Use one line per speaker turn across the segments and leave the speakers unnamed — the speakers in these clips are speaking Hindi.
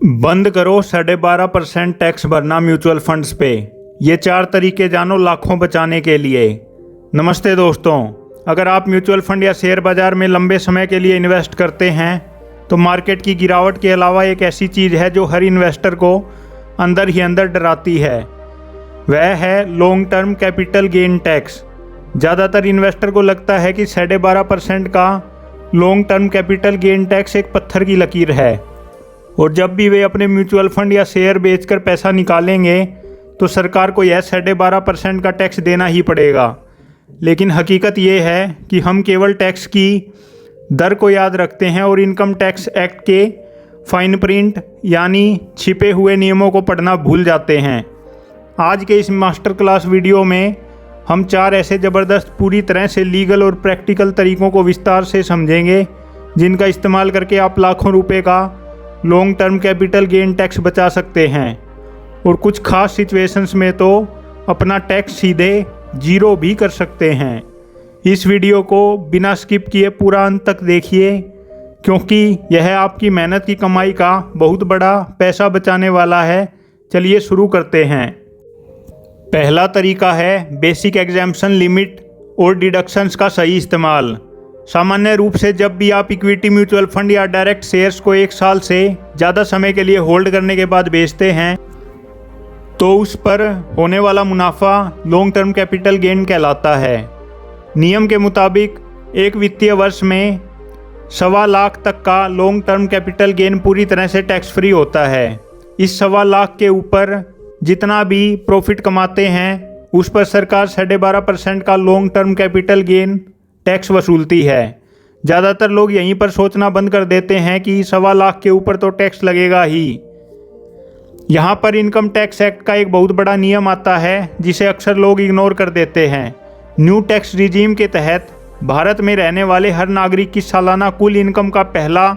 बंद करो 12.5% टैक्स भरना म्यूचुअल फंड्स पे। ये 4 तरीके जानो लाखों बचाने के लिए। नमस्ते दोस्तों, अगर आप म्यूचुअल फंड या शेयर बाजार में लंबे समय के लिए इन्वेस्ट करते हैं तो मार्केट की गिरावट के अलावा एक ऐसी चीज़ है जो हर इन्वेस्टर को अंदर ही अंदर डराती है। वह है long term capital gain tax. ज़्यादातर इन्वेस्टर को लगता है कि 12.5% का long term capital gain tax एक पत्थर की लकीर है और जब भी वे अपने म्यूचुअल फंड या शेयर बेचकर पैसा निकालेंगे तो सरकार को यह 12.5% का टैक्स देना ही पड़ेगा। लेकिन हकीकत ये है कि हम केवल टैक्स की दर को याद रखते हैं और इनकम टैक्स एक्ट के फाइन प्रिंट यानी छिपे हुए नियमों को पढ़ना भूल जाते हैं। आज के इस मास्टर क्लास वीडियो में हम 4 ऐसे ज़बरदस्त पूरी तरह से लीगल और प्रैक्टिकल तरीक़ों को विस्तार से समझेंगे जिनका इस्तेमाल करके आप लाखों रुपए का long term capital gain tax बचा सकते हैं और कुछ खास सिचुएशंस में तो अपना टैक्स सीधे जीरो भी कर सकते हैं। इस वीडियो को बिना स्किप किए पूरा अंत तक देखिए क्योंकि यह आपकी मेहनत की कमाई का बहुत बड़ा पैसा बचाने वाला है। चलिए शुरू करते हैं। पहला तरीका है बेसिक एग्जैम्पशन लिमिट और डिडक्शंस का सही इस्तेमाल। सामान्य रूप से जब भी आप इक्विटी म्यूचुअल फंड या डायरेक्ट शेयर्स को 1 साल से ज़्यादा समय के लिए होल्ड करने के बाद बेचते हैं तो उस पर होने वाला मुनाफा लॉन्ग टर्म कैपिटल गेन कहलाता है। नियम के मुताबिक एक वित्तीय वर्ष में 1.25 लाख तक का लॉन्ग टर्म कैपिटल गेन पूरी तरह से टैक्स फ्री होता है। इस 1.25 लाख के ऊपर जितना भी प्रॉफिट कमाते हैं उस पर सरकार 12.5% का long term capital gain tax वसूलती है। ज़्यादातर लोग यहीं पर सोचना बंद कर देते हैं कि 1.25 लाख के ऊपर तो टैक्स लगेगा ही। यहाँ पर इनकम टैक्स एक्ट का एक बहुत बड़ा नियम आता है जिसे अक्सर लोग इग्नोर कर देते हैं। न्यू टैक्स रिजीम के तहत भारत में रहने वाले हर नागरिक की सालाना कुल इनकम का पहला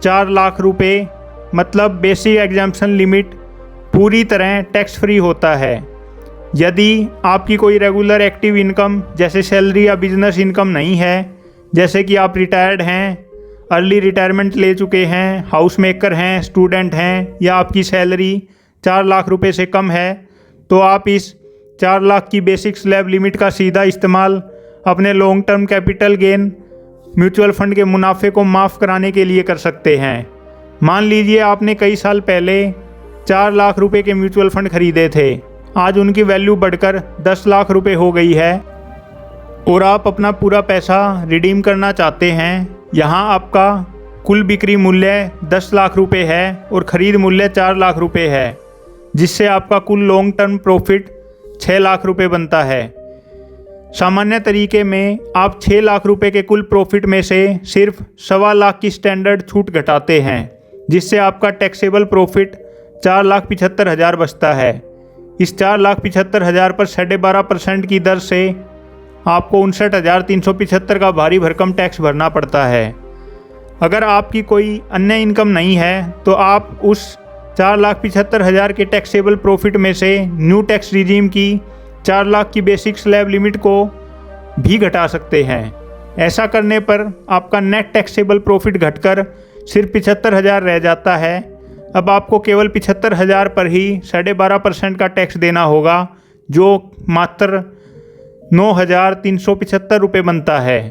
4 लाख रुपए मतलब बेसिक एग्जैम्पशन लिमिट पूरी तरह टैक्स फ्री होता है। यदि आपकी कोई रेगुलर एक्टिव इनकम जैसे सैलरी या बिजनेस इनकम नहीं है, जैसे कि आप रिटायर्ड हैं, अर्ली रिटायरमेंट ले चुके हैं, हाउस मेकर हैं, स्टूडेंट हैं या आपकी सैलरी 4 लाख रुपए से कम है तो आप इस 4 लाख की बेसिक स्लैब लिमिट का सीधा इस्तेमाल अपने long term capital gain mutual fund के मुनाफे को माफ़ कराने के लिए कर सकते हैं। मान लीजिए आपने कई साल पहले 4 लाख रुपए के म्यूचुअल फंड खरीदे थे, आज उनकी वैल्यू बढ़कर 10 लाख रुपए हो गई है और आप अपना पूरा पैसा रिडीम करना चाहते हैं। यहाँ आपका कुल बिक्री मूल्य 10 लाख रुपए है और ख़रीद मूल्य 4 लाख रुपए है, जिससे आपका कुल लॉन्ग टर्म प्रॉफिट 6 लाख रुपए बनता है। सामान्य तरीके में आप 6 लाख रुपए के कुल प्रॉफिट में से सिर्फ 1.25 लाख की स्टैंडर्ड छूट घटाते हैं, जिससे आपका टैक्सेबल प्रॉफिट 4,75,000 बचता है। इस 4,75,000 पर 12.5% की दर से आपको 59,375 का भारी भरकम टैक्स भरना पड़ता है। अगर आपकी कोई अन्य इनकम नहीं है तो आप उस 4,75,000 के टैक्सेबल प्रॉफिट में से न्यू टैक्स रिजीम की 4 लाख की बेसिक स्लैब लिमिट को भी घटा सकते हैं। ऐसा करने पर आपका नेट टैक्सेबल प्रॉफिट घटकर सिर्फ 75,000 रह जाता है। अब आपको केवल 75,000 पर ही 12.5% का टैक्स देना होगा, जो मात्र 9,375 रुपये बनता है।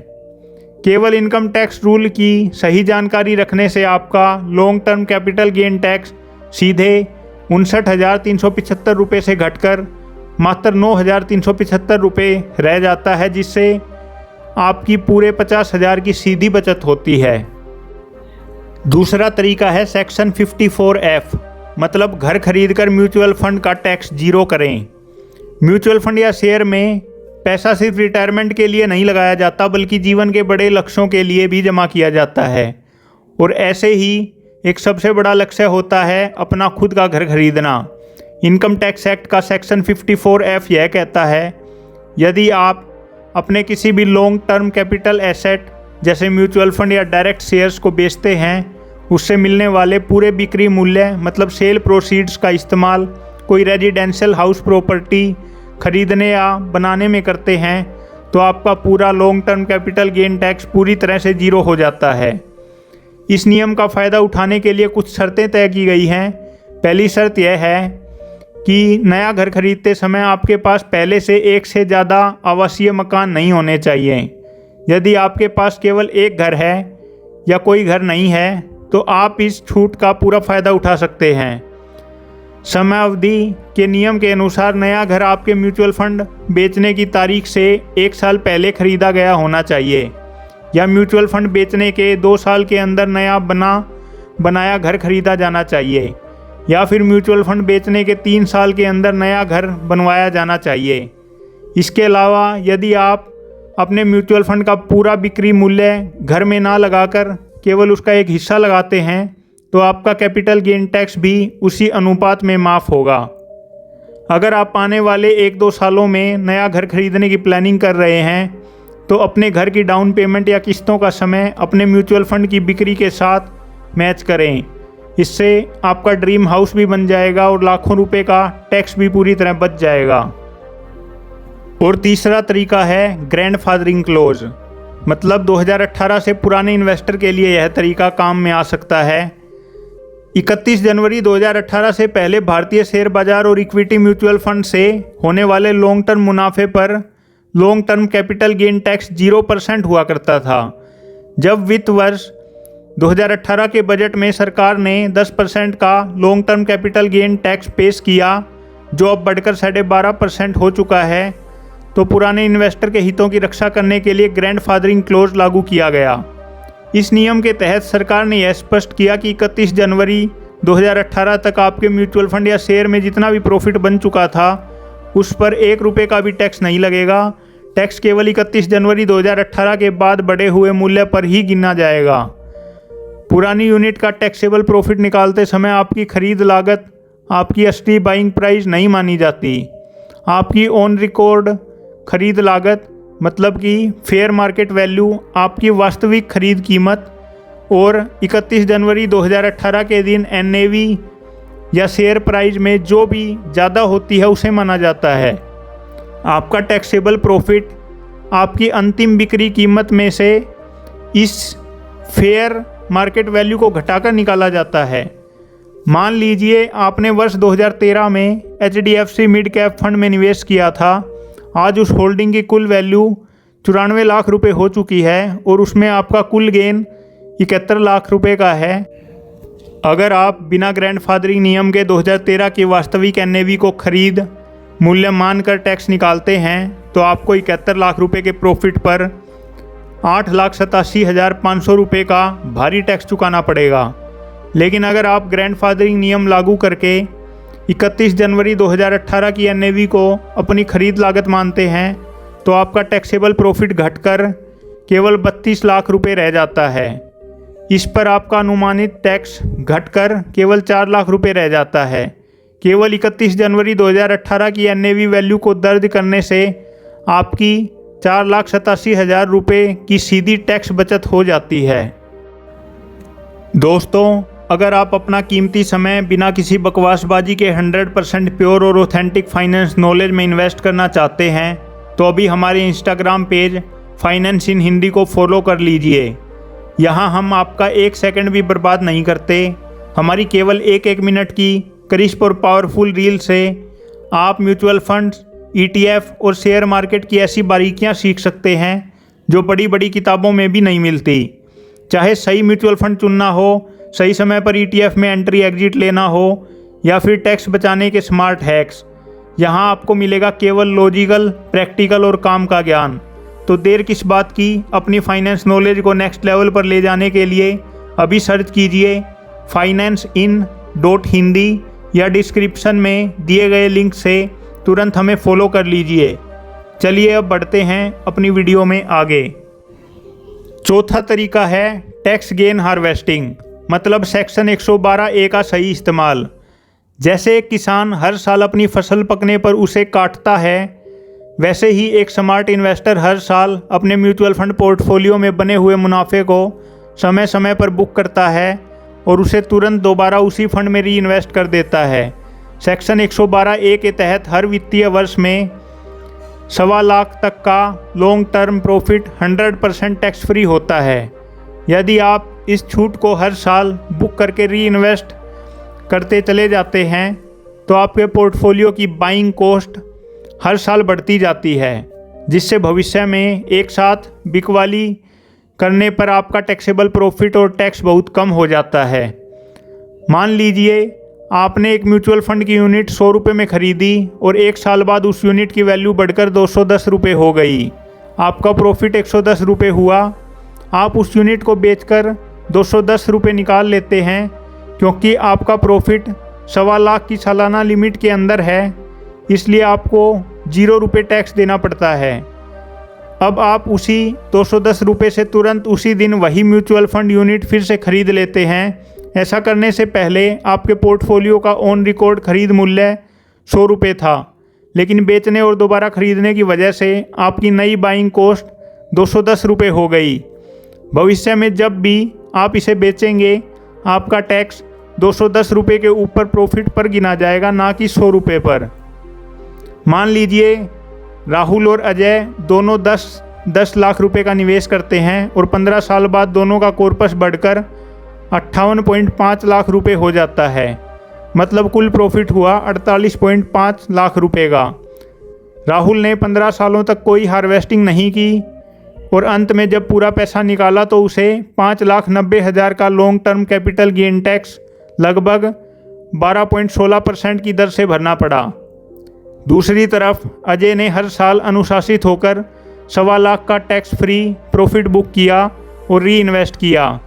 केवल इनकम टैक्स रूल की सही जानकारी रखने से आपका long term capital gain tax सीधे 59,375 रुपये से घटकर मात्र 9,375 रुपये रह जाता है, जिससे आपकी पूरे 50,000 की सीधी बचत होती है। दूसरा तरीका है सेक्शन 54F मतलब घर खरीदकर म्यूचुअल फंड का टैक्स जीरो करें। म्यूचुअल फंड या शेयर में पैसा सिर्फ रिटायरमेंट के लिए नहीं लगाया जाता बल्कि जीवन के बड़े लक्ष्यों के लिए भी जमा किया जाता है और ऐसे ही एक सबसे बड़ा लक्ष्य होता है अपना खुद का घर खरीदना। इनकम टैक्स एक्ट का सेक्शन 54F यह कहता है यदि आप अपने किसी भी लॉन्ग टर्म कैपिटल एसेट जैसे म्यूचुअल फंड या डायरेक्ट शेयर्स को बेचते हैं, उससे मिलने वाले पूरे बिक्री मूल्य मतलब सेल प्रोसीड्स का इस्तेमाल कोई रेजिडेंशियल हाउस प्रॉपर्टी खरीदने या बनाने में करते हैं तो आपका पूरा long term capital gain tax पूरी तरह से जीरो हो जाता है। इस नियम का फ़ायदा उठाने के लिए कुछ शर्तें तय की गई हैं। पहली शर्त यह है कि नया घर खरीदते समय आपके पास पहले से एक से ज़्यादा आवासीय मकान नहीं होने चाहिए। यदि आपके पास केवल एक घर है या कोई घर नहीं है तो आप इस छूट का पूरा फ़ायदा उठा सकते हैं। समय अवधि के नियम के अनुसार नया घर आपके म्यूचुअल फंड बेचने की तारीख से 1 साल पहले खरीदा गया होना चाहिए या म्यूचुअल फंड बेचने के 2 साल के अंदर नया बनाया घर खरीदा जाना चाहिए या फिर म्यूचुअल फंड बेचने के 3 साल के अंदर नया घर बनवाया जाना चाहिए। इसके अलावा यदि आप अपने म्यूचुअल फंड का पूरा बिक्री मूल्य घर में ना लगाकर केवल उसका एक हिस्सा लगाते हैं तो आपका कैपिटल गेन टैक्स भी उसी अनुपात में माफ़ होगा। अगर आप आने वाले 1-2 सालों में नया घर खरीदने की प्लानिंग कर रहे हैं तो अपने घर की डाउन पेमेंट या किस्तों का समय अपने म्यूचुअल फंड की बिक्री के साथ मैच करें। इससे आपका ड्रीम हाउस भी बन जाएगा और लाखों रुपए का टैक्स भी पूरी तरह बच जाएगा। और तीसरा तरीका है ग्रैंडफादरिंग क्लोज, मतलब 2018 से पुराने इन्वेस्टर के लिए यह तरीका काम में आ सकता है। 31 जनवरी 2018 से पहले भारतीय शेयर बाजार और इक्विटी म्यूचुअल फंड से होने वाले लॉन्ग टर्म मुनाफे पर long term capital gain tax 0% हुआ करता था। जब वित्त वर्ष 2018 के बजट में सरकार ने 10% का long term capital gain tax पेश किया, जो अब बढ़कर 12.5% हो चुका है, तो पुराने इन्वेस्टर के हितों की रक्षा करने के लिए ग्रैंडफादरिंग क्लोज लागू किया गया। इस नियम के तहत सरकार ने यह स्पष्ट किया कि 31 जनवरी 2018 तक आपके म्यूचुअल फंड या शेयर में जितना भी प्रॉफिट बन चुका था उस पर 1 रुपये का भी टैक्स नहीं लगेगा। टैक्स केवल 31 जनवरी 2018 के बाद बढ़े हुए मूल्य पर ही गिना जाएगा। पुरानी यूनिट का टैक्सेबल प्रॉफिट निकालते समय आपकी खरीद लागत आपकी असली बाइंग प्राइस नहीं मानी जाती। आपकी ऑन रिकॉर्ड खरीद लागत, मतलब कि फेयर मार्केट वैल्यू, आपकी वास्तविक खरीद कीमत, और 31 जनवरी 2018 के दिन NAV या शेयर प्राइस में जो भी ज़्यादा होती है उसे माना जाता है। आपका टैक्सेबल प्रॉफिट आपकी अंतिम बिक्री कीमत में से इस फेयर मार्केट वैल्यू को घटाकर निकाला जाता है। मान लीजिए आपने वर्ष 2013 में HDFC मिड कैप फंड में निवेश किया था। आज उस होल्डिंग की कुल वैल्यू 94 लाख रुपए हो चुकी है और उसमें आपका कुल गेन 71 लाख रुपए का है। अगर आप बिना ग्रैंडफादरिंग नियम के 2013 की वास्तविक NAV को खरीद मूल्य मानकर टैक्स निकालते हैं तो आपको 71 लाख रुपए के प्रॉफिट पर 8,87,500 रुपये का भारी टैक्स चुकाना पड़ेगा। लेकिन अगर आप ग्रैंडफादरिंग नियम लागू करके 31 जनवरी 2018 की NAV को अपनी खरीद लागत मानते हैं तो आपका टैक्सेबल प्रॉफिट घटकर केवल 32 लाख रुपए रह जाता है। इस पर आपका अनुमानित टैक्स घटकर केवल 4 लाख रुपए रह जाता है। केवल 31 जनवरी 2018 की NAV वैल्यू को दर्ज करने से आपकी 4,87,000 रुपये की सीधी टैक्स बचत हो जाती है। दोस्तों, अगर आप अपना कीमती समय बिना किसी बकवासबाजी के 100% प्योर और ऑथेंटिक फाइनेंस नॉलेज में इन्वेस्ट करना चाहते हैं तो अभी हमारे इंस्टाग्राम पेज फाइनेंस इन हिंदी को फॉलो कर लीजिए। यहाँ हम आपका 1 सेकंड भी बर्बाद नहीं करते। हमारी केवल 1 मिनट की क्रिस्प और पावरफुल रील से आप म्यूचुअल फंड्स, ETF और शेयर मार्केट की ऐसी बारीकियाँ सीख सकते हैं जो बड़ी बड़ी किताबों में भी नहीं मिलती। चाहे सही म्यूचुअल फंड चुनना हो, सही समय पर ETF में एंट्री एग्जिट लेना हो या फिर टैक्स बचाने के स्मार्ट हैक्स, यहाँ आपको मिलेगा केवल लॉजिकल, प्रैक्टिकल और काम का ज्ञान। तो देर किस बात की, अपनी फाइनेंस नॉलेज को नेक्स्ट लेवल पर ले जाने के लिए अभी सर्च कीजिए finance-in.hindi या डिस्क्रिप्शन में दिए गए लिंक से तुरंत हमें फॉलो कर लीजिए। चलिए अब बढ़ते हैं अपनी वीडियो में आगे। चौथा तरीका है टैक्स गेन हार्वेस्टिंग, मतलब सेक्शन 112A का सही इस्तेमाल। जैसे एक किसान हर साल अपनी फसल पकने पर उसे काटता है, वैसे ही एक स्मार्ट इन्वेस्टर हर साल अपने म्यूचुअल फंड पोर्टफोलियो में बने हुए मुनाफे को समय समय पर बुक करता है और उसे तुरंत दोबारा उसी फंड में री इन्वेस्ट कर देता है। सेक्शन 112A के तहत हर वित्तीय वर्ष में 1.25 लाख तक का long term profit 100% tax free होता है। यदि आप इस छूट को हर साल बुक करके री इन्वेस्ट करते चले जाते हैं तो आपके पोर्टफोलियो की बाइंग कॉस्ट हर साल बढ़ती जाती है, जिससे भविष्य में एक साथ बिकवाली करने पर आपका टैक्सेबल प्रॉफिट और टैक्स बहुत कम हो जाता है। मान लीजिए आपने एक म्यूचुअल फंड की यूनिट 100 रुपये में खरीदी और एक साल बाद उस यूनिट की वैल्यू बढ़कर 210 रुपये हो गई। आपका प्रॉफिट 110 रुपये हुआ। आप उस यूनिट को बेचकर 210 रुपये निकाल लेते हैं क्योंकि आपका प्रॉफिट 1.25 लाख की सालाना लिमिट के अंदर है, इसलिए आपको 0 रुपये टैक्स देना पड़ता है। अब आप उसी 210 रुपये से तुरंत उसी दिन वही म्यूचुअल फंड यूनिट फिर से खरीद लेते हैं। ऐसा करने से पहले आपके पोर्टफोलियो का ऑन रिकॉर्ड खरीद मूल्य 100 रुपये था, लेकिन बेचने और दोबारा खरीदने की वजह से आपकी नई बाइंग कॉस्ट 210 रुपये हो गई। भविष्य में जब भी आप इसे बेचेंगे आपका टैक्स 210 रुपये के ऊपर प्रॉफिट पर गिना जाएगा, ना कि 100 रुपये पर। मान लीजिए राहुल और अजय दोनों 10 लाख रुपए का निवेश करते हैं और 15 साल बाद दोनों का कॉर्पस बढ़कर 58.5 लाख रुपए हो जाता है। मतलब कुल प्रॉफिट हुआ 48.5 लाख रुपए का। राहुल ने 15 सालों तक कोई हार्वेस्टिंग नहीं की और अंत में जब पूरा पैसा निकाला तो उसे 5,90,000 का long term capital gain tax लगभग 12.16% की दर से भरना पड़ा। दूसरी तरफ अजय ने हर साल अनुशासित होकर 1.25 लाख का टैक्स फ्री प्रॉफिट बुक किया और री इन्वेस्ट किया।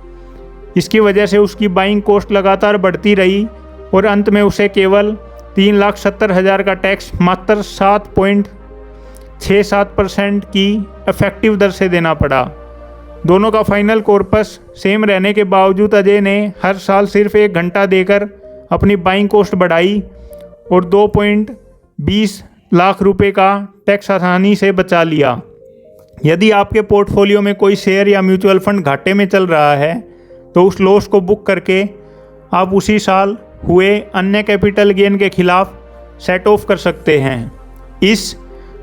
इसकी वजह से उसकी बाइंग कॉस्ट लगातार बढ़ती रही और अंत में उसे केवल 3,70,000 का टैक्स मात्र 7.67% की इफेक्टिव दर से देना पड़ा। दोनों का फाइनल कॉर्पस सेम रहने के बावजूद अजय ने हर साल सिर्फ 1 घंटा देकर अपनी बाइंग कॉस्ट बढ़ाई और 2.20 लाख रुपए का टैक्स आसानी से बचा लिया। यदि आपके पोर्टफोलियो में कोई शेयर या म्यूचुअल फंड घाटे में चल रहा है तो उस लॉस को बुक करके आप उसी साल हुए अन्य कैपिटल गेन के खिलाफ सेट ऑफ कर सकते हैं। इस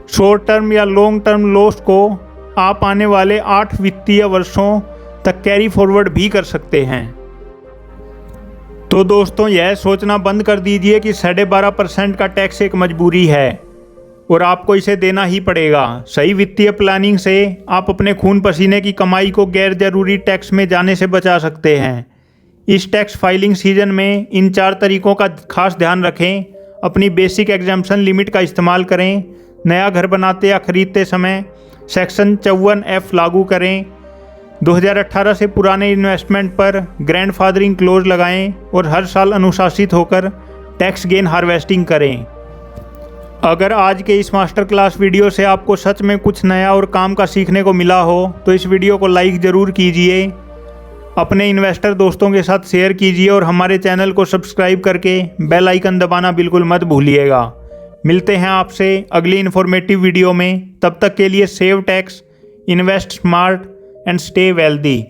शॉर्ट टर्म या लॉन्ग टर्म लॉस को आप आने वाले 8 वित्तीय वर्षों तक कैरी फॉरवर्ड भी कर सकते हैं। तो दोस्तों, यह सोचना बंद कर दीजिए कि 12.5% का टैक्स एक मजबूरी है और आपको इसे देना ही पड़ेगा। सही वित्तीय प्लानिंग से आप अपने खून पसीने की कमाई को गैर जरूरी टैक्स में जाने से बचा सकते हैं। इस टैक्स फाइलिंग सीजन में इन 4 तरीकों का खास ध्यान रखें। अपनी बेसिक एग्जाम्पशन लिमिट का इस्तेमाल करें। नया घर बनाते या खरीदते समय सेक्शन 54F लागू करें। 2018 से पुराने इन्वेस्टमेंट पर ग्रैंडफादरिंग क्लोज लगाएं और हर साल अनुशासित होकर टैक्स गेन हार्वेस्टिंग करें। अगर आज के इस मास्टर क्लास वीडियो से आपको सच में कुछ नया और काम का सीखने को मिला हो तो इस वीडियो को लाइक ज़रूर कीजिए, अपने इन्वेस्टर दोस्तों के साथ शेयर कीजिए और हमारे चैनल को सब्सक्राइब करके बेल आइकन दबाना बिल्कुल मत भूलिएगा। मिलते हैं आपसे अगली इन्फॉर्मेटिव वीडियो में। तब तक के लिए save tax, invest smart and stay wealthy.